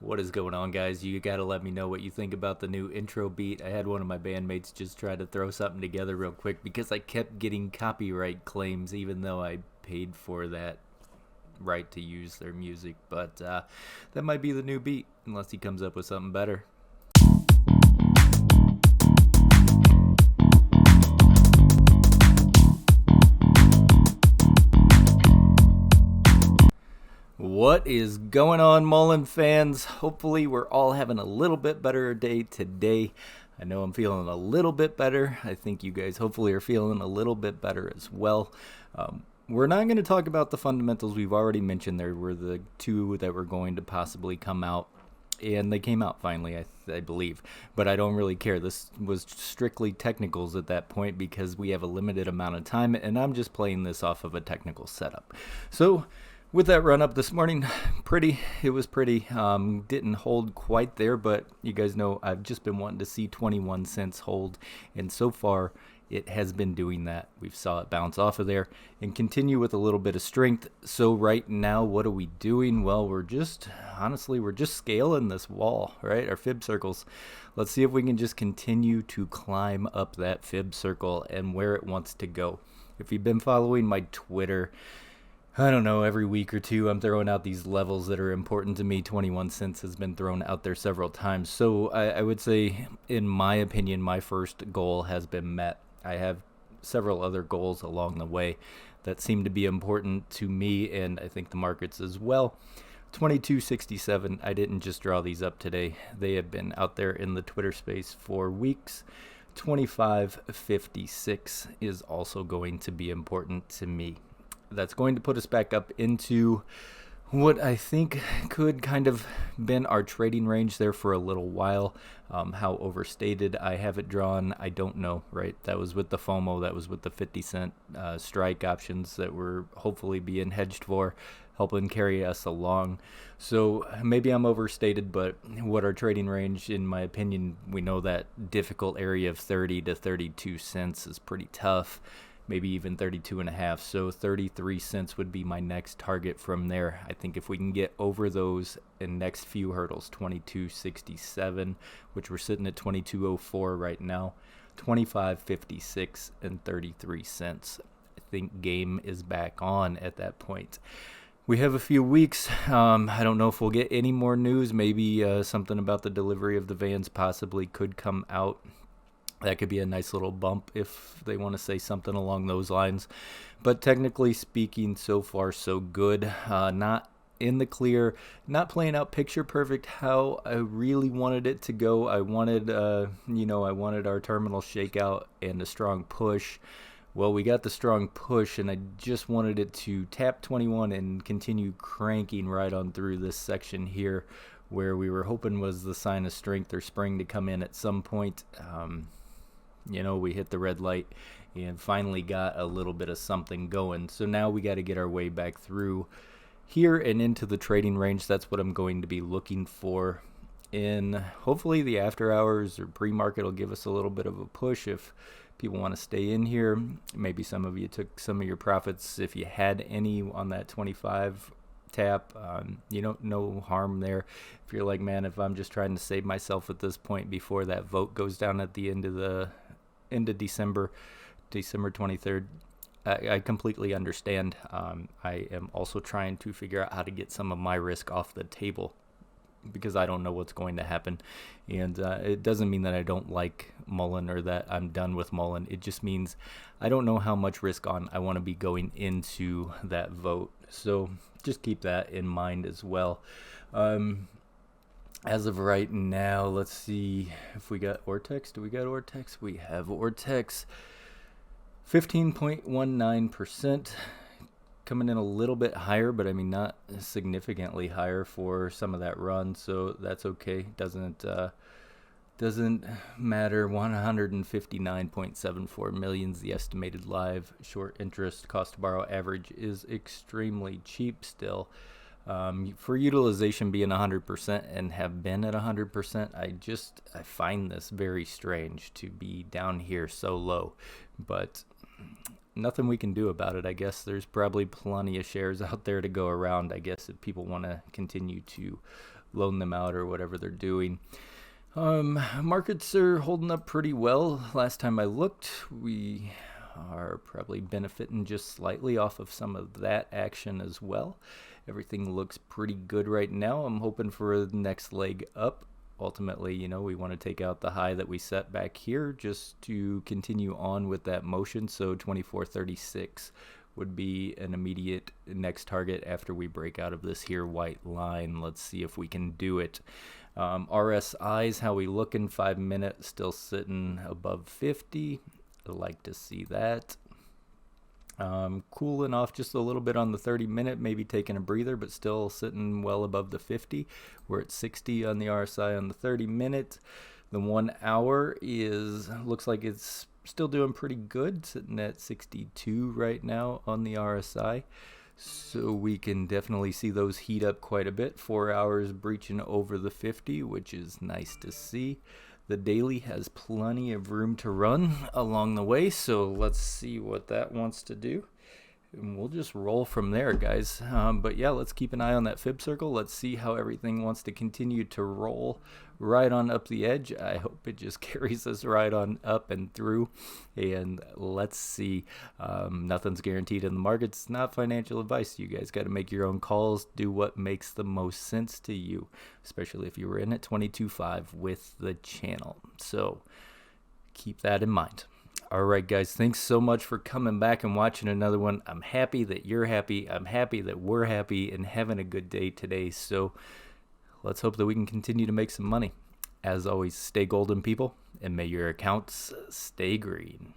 What is going on, guys? You gotta let me know what you think about the new intro beat. I had one of my bandmates just try to throw something together real quick because I kept getting copyright claims even though I paid for that right to use their music. But that might be the new beat unless he comes up with something better. What is going on, Mullen fans? Hopefully, we're all having a little bit better day today. I know I'm feeling a little bit better. I think you guys hopefully are feeling a little bit better as well. We're not going to talk about the fundamentals. We've already mentioned there were the two that were going to possibly come out, and they came out finally, I believe. But I don't really care. This was strictly technicals at that point because we have a limited amount of time, and I'm just playing this off of a technical setup. So with that run up this morning, it was pretty. Didn't hold quite there, but you guys know I've just been wanting to see 21 cents hold, and so far it has been doing that. We've saw it bounce off of there and continue with a little bit of strength. So right now, what are we doing? Well, we're just scaling this wall, right? Our fib circles. Let's see if we can just continue to climb up that fib circle and where it wants to go. If you've been following my Twitter, I don't know, every week or two I'm throwing out these levels that are important to me. 21 cents has been thrown out there several times. So I would say, in my opinion, my first goal has been met. I have several other goals along the way that seem to be important to me and I think the markets as well. 22.67, I didn't just draw these up today. They have been out there in the Twitter space for weeks. 25.56 is also going to be important to me. That's going to put us back up into what I think could kind of been our trading range there for a little while. How overstated I have it drawn, I don't know, right? That was with the FOMO, that was with the 50-cent strike options that were hopefully being hedged for, helping carry us along. So maybe I'm overstated, but what our trading range, in my opinion, we know that difficult area of 30 to 32 cents is pretty tough. Maybe even 32 and a half. So 33 cents would be my next target from there. I think if we can get over those in next few hurdles, 22.67, which we're sitting at 22.04 right now, 25.56 and 33 cents. I think game is back on at that point. We have a few weeks. I don't know if we'll get any more news. Maybe something about the delivery of the vans possibly could come out. That could be a nice little bump if they want to say something along those lines. But technically speaking, so far so good. Not in the clear, not playing out picture perfect how I really wanted it to go. I wanted our terminal shakeout and a strong push. Well, we got the strong push, and I just wanted it to tap 21 and continue cranking right on through this section here where we were hoping was the sign of strength or spring to come in at some point. We hit the red light and finally got a little bit of something going. So now we got to get our way back through here and into the trading range. That's what I'm going to be looking for. In hopefully the after hours or pre-market will give us a little bit of a push if people want to stay in here. Maybe some of you took some of your profits if you had any on that 25 tap. No harm there. If you're like, man, if I'm just trying to save myself at this point before that vote goes down at the end of December 23rd, I completely understand. I am also trying to figure out how to get some of my risk off the table because I don't know what's going to happen. And it doesn't mean that I don't like muln or that I'm done with muln. It just means I don't know how much risk on I want to be going into that vote. So just keep that in mind as well. As of right now, let's see if we got Ortex. Do we got Ortex? We have Ortex. 15.19%. Coming in a little bit higher, but I mean not significantly higher for some of that run, so that's okay. Doesn't matter. 159.74 million is the estimated live short interest. Cost to borrow average is extremely cheap still. For utilization being 100% and have been at 100%, I find this very strange to be down here so low, but nothing we can do about it. I guess there's probably plenty of shares out there to go around. I guess if people want to continue to loan them out or whatever they're doing. Markets are holding up pretty well. Last time I looked, we are probably benefiting just slightly off of some of that action as well. Everything looks pretty good right now. I'm hoping for the next leg up. Ultimately, we want to take out the high that we set back here just to continue on with that motion. So 24.36 would be an immediate next target after we break out of this here white line. Let's see if we can do it. RSIs, how we look in 5 minutes, still sitting above 50. I'd like to see that. Cooling off just a little bit on the 30-minute, maybe taking a breather, but still sitting well above the 50. We're at 60 on the RSI on the 30-minute. The 1 hour looks like it's still doing pretty good, sitting at 62 right now on the RSI. So we can definitely see those heat up quite a bit. 4 hours breaching over the 50, which is nice to see. The daily has plenty of room to run along the way, so let's see what that wants to do. And we'll just roll from there, guys. But yeah, let's keep an eye on that fib circle. Let's see how everything wants to continue to roll right on up the edge. I hope it just carries us right on up and through. And let's see. Nothing's guaranteed in the markets. It's not financial advice. You guys got to make your own calls. Do what makes the most sense to you, especially if you were in at 22.5 with the channel. So keep that in mind. All right, guys, thanks so much for coming back and watching another one. I'm happy that you're happy. I'm happy that we're happy and having a good day today. So let's hope that we can continue to make some money. As always, stay golden, people, and may your accounts stay green.